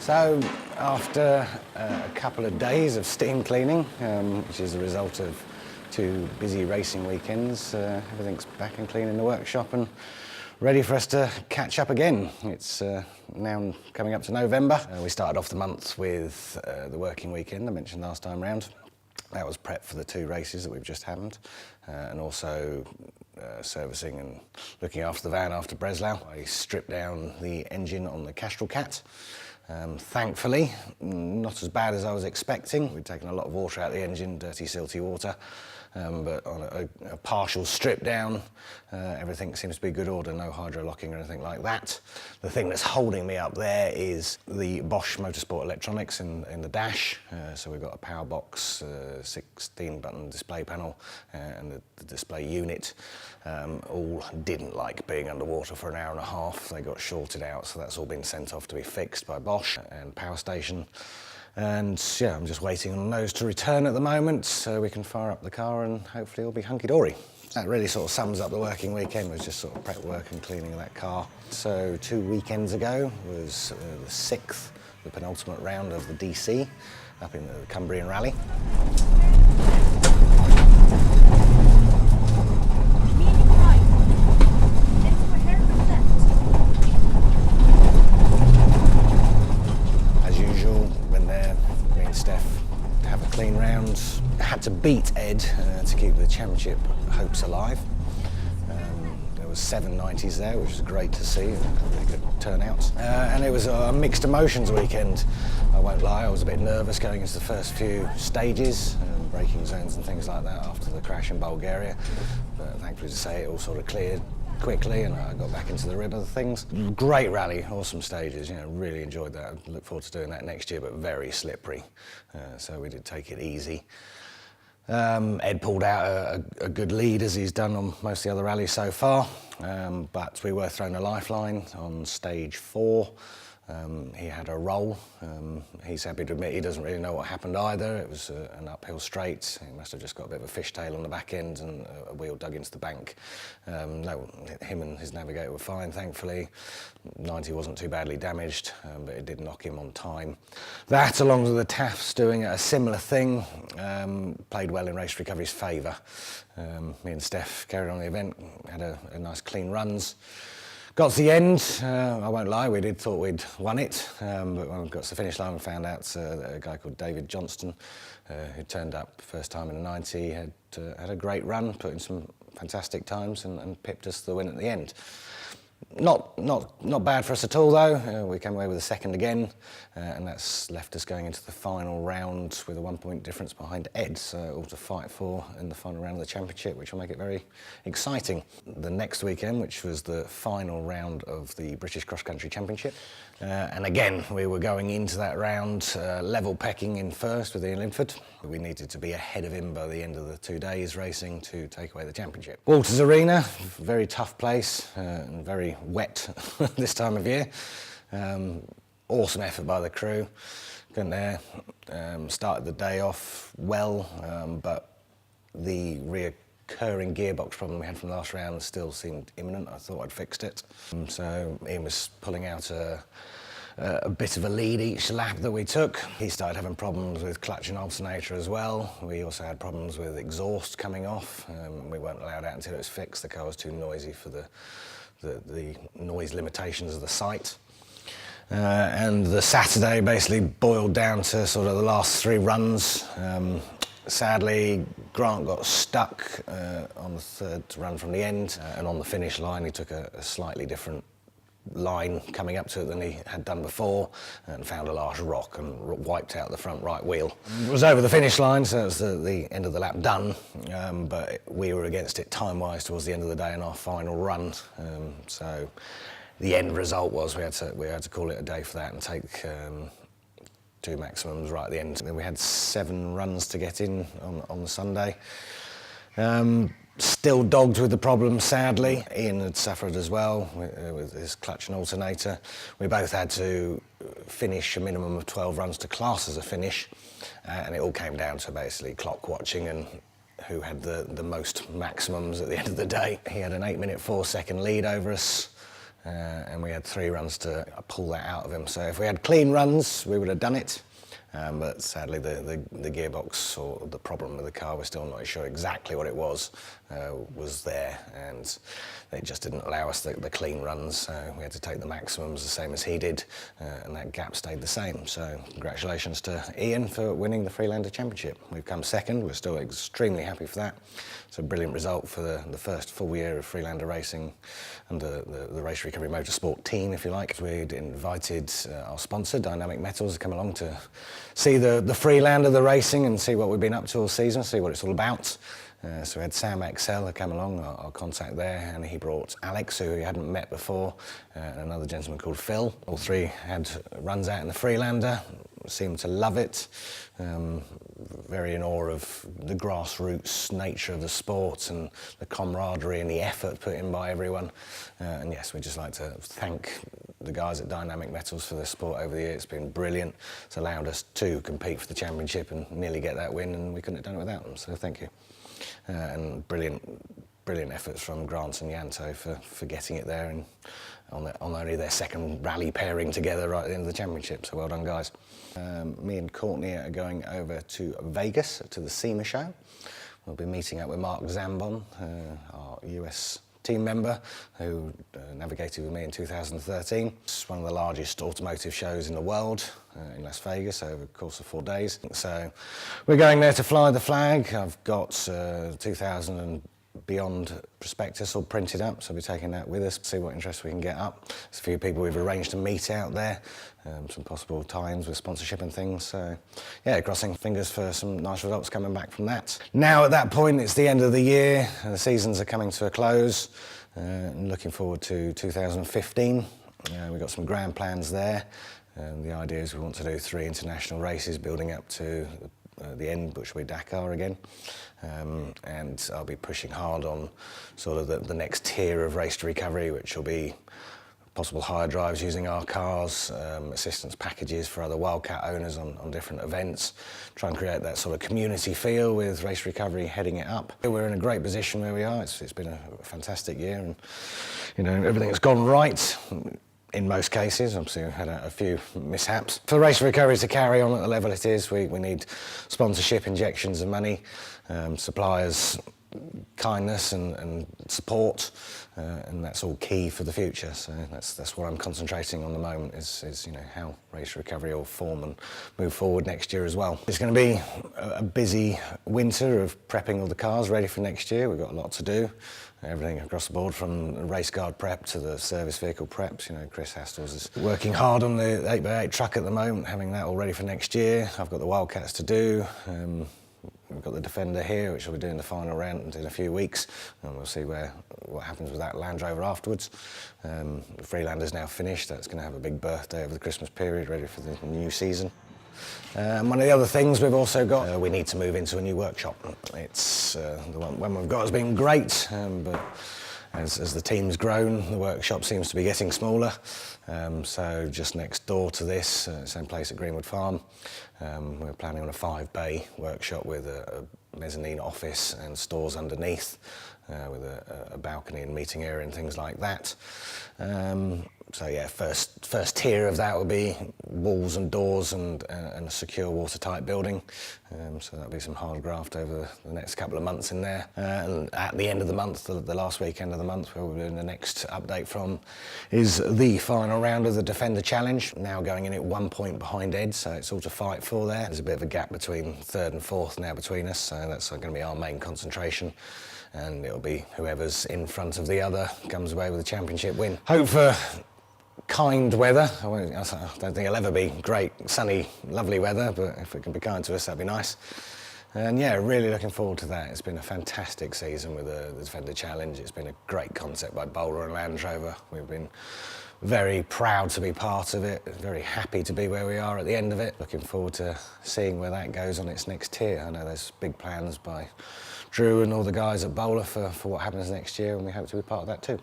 So, after a couple of days of steam cleaning, which is the result of 2 busy racing weekends, everything's back and clean in the workshop and ready for us to catch up again. It's now coming up to November. We started off the month with the working weekend I mentioned last time round. That was prep for the 2 races that we've just had, and also servicing and looking after the van after Breslau. I stripped down the engine on the Castrol Cat. Thankfully, not as bad as I was expecting. We'd taken a lot of water out of the engine, dirty, silty water, but on a partial strip down, everything seems to be good order, no hydro locking or anything like that. The thing that's holding me up there is the Bosch Motorsport electronics in the dash. So we've got a power box, 16-button display panel, and the display unit. All didn't like being underwater for an hour and a half. They got shorted out, so that's all been sent off to be fixed by Bosch and Power Station. And yeah, I'm just waiting on those to return at the moment so we can fire up the car and hopefully it'll be hunky-dory. That really sort of sums up the working weekend, was just sort of prep work and cleaning of that car. So 2 weekends ago was the 6th, the penultimate round of the DC up in the Cumbrian Rally. Clean rounds. Had to beat Ed to keep the championship hopes alive. There was 7 90s there, which was great to see, a really good turnout. And it was a mixed emotions weekend, I won't lie. I was a bit nervous going into the first few stages, braking zones and things like that after the crash in Bulgaria. But thankfully to say, it all sort of cleared quickly and I got back into the rhythm of things. Great rally, awesome stages, really enjoyed that. I look forward to doing that next year, but very slippery, so we did take it easy. Ed pulled out a good lead, as he's done on most of the other rallies so far, but we were thrown a lifeline on stage 4. He had a roll. He's happy to admit he doesn't really know what happened either. It was an uphill straight. He must have just got a bit of a fishtail on the back end and a wheel dug into the bank. No, him and his navigator were fine, thankfully. 90 wasn't too badly damaged, but it did knock him on time. That, along with the TAFs doing a similar thing, played well in race recovery's favour. Me and Steph carried on the event, had a nice clean runs. Got to the end, I won't lie, we thought we'd won it, but when we got to the finish line we found out that a guy called David Johnston, who turned up first time in a 90, had a great run, put in some fantastic times and pipped us to the win at the end. Not bad for us at all though. We came away with a second again, and that's left us going into the final round with a 1-point difference behind Ed, so all to fight for in the final round of the championship, which will make it very exciting. The next weekend, which was the final round of the British Cross Country Championship, and again we were going into that round level pecking in first with Ian Linford. We needed to be ahead of him by the end of the 2 days racing to take away the championship. Walters Arena, very tough place and very wet this time of year. Awesome effort by the crew. Went there, started the day off well, but the reoccurring gearbox problem we had from last round still seemed imminent. I thought I'd fixed it. So Ian was pulling out a bit of a lead each lap that we took. He started having problems with clutch and alternator as well. We also had problems with exhaust coming off. We weren't allowed out until it was fixed. The car was too noisy for the noise limitations of the site. And the Saturday basically boiled down to sort of the last 3 runs. Sadly, Grant got stuck on the 3rd run from the end, and on the finish line he took a slightly different line coming up to it than he had done before, and found a large rock and wiped out the front right wheel. It was over the finish line, so it was the end of the lap done, but we were against it time-wise towards the end of the day in our final run, so the end result was we had to call it a day for that and take 2 maximums right at the end. Then we had 7 runs to get in on the Sunday. Still dogged with the problem, sadly. Ian had suffered as well with his clutch and alternator. We both had to finish a minimum of 12 runs to class as a finish, and it all came down to basically clock watching and who had the most maximums at the end of the day. He had an 8-minute 4-second lead over us. and we had 3 runs to pull that out of him. So if we had clean runs, we would have done it. But sadly, the gearbox, or the problem with the car, we're still not sure exactly what it was there, and they just didn't allow us the clean runs. So we had to take the maximums the same as he did, and that gap stayed the same. So congratulations to Ian for winning the Freelander Championship. We've come second. We're still extremely happy for that. It's a brilliant result for the first full year of Freelander racing under the Race Recovery Motorsport team, if you like. We'd invited our sponsor, Dynamic Metals, to come along to see the Freelander, the racing, and see what we've been up to all season, see what it's all about. So we had Sam Excel who came along, our contact there, and he brought Alex, who he hadn't met before, and another gentleman called Phil. All 3 had runs out in the Freelander, seemed to love it, very in awe of the grassroots nature of the sport and the camaraderie and the effort put in by everyone. And yes, we'd just like to thank the guys at Dynamic Metals for their support over the year. It's been brilliant. It's allowed us to compete for the championship and nearly get that win, and we couldn't have done it without them, so thank you. And brilliant efforts from Grant and Yanto for getting it there, and on only their second rally pairing together right at the end of the championship, so well done, guys. Me and Courtney are going over to Vegas to the SEMA show. We'll be meeting up with Mark Zambon, our US team member, who navigated with me in 2013. It's one of the largest automotive shows in the world in Las Vegas over the course of 4 days. So we're going there to fly the flag. I've got 2000 and beyond prospectus all printed up, so we'll be taking that with us, see what interest we can get up. There's a few people we've arranged to meet out there, some possible tie-ins with sponsorship and things, so yeah, crossing fingers for some nice results coming back from that. Now at that point, it's the end of the year, and the seasons are coming to a close, and looking forward to 2015. We've got some grand plans there. The idea is we want to do 3 international races building up to the end, which will be Dakar again. And I'll be pushing hard on sort of the next tier of race to recovery, which will be possible hire drives using our cars, assistance packages for other Wildcat owners on different events, try and create that sort of community feel with race recovery heading it up. We're in a great position where we are. It's been a fantastic year, and you know, everything has gone right. In most cases, obviously we've had a few mishaps. For race recovery to carry on at the level it is, we need sponsorship, injections of money, suppliers' kindness and support, and that's all key for the future. So that's what I'm concentrating on the moment, is you know, how race recovery will form and move forward next year as well. It's going to be a busy winter of prepping all the cars ready for next year. We've got a lot to do. Everything across the board, from the race guard prep to the service vehicle preps. You know, Chris Hastles is working hard on the 8x8 truck at the moment, having that all ready for next year. I've got the Wildcats to do. We've got the Defender here, which will be doing the final round in a few weeks, and we'll see what happens with that Land Rover afterwards. The Freelander's now finished. That's going to have a big birthday over the Christmas period, ready for the new season. One of the other things we've also got, we need to move into a new workshop. It's the one we've got has been great, but as the team's grown, the workshop seems to be getting smaller. So just next door to this, same place at Greenwood Farm, we're planning on a 5-bay workshop with a mezzanine office and stores underneath, with a balcony and meeting area and things like that. So yeah, first tier of that will be walls and doors and a secure watertight building. So that'll be some hard graft over the next couple of months in there. And at the end of the month, the last weekend of the month, where we're doing the next update from, is the final round of the Defender Challenge. Now going in at 1 point behind Ed, so it's all to fight for there. There's a bit of a gap between 3rd and 4th now between us, so that's going to be our main concentration. And it'll be whoever's in front of the other comes away with a championship win. Hope for kind weather. I don't think it'll ever be great, sunny, lovely weather, but if it can be kind to us, that'd be nice. And yeah, really looking forward to that. It's been a fantastic season with the Defender Challenge. It's been a great concept by Bowler and Land Rover. We've been very proud to be part of it, very happy to be where we are at the end of it. Looking forward to seeing where that goes on its next tier. I know there's big plans by Drew and all the guys at Bowler for what happens next year, and we hope to be part of that too.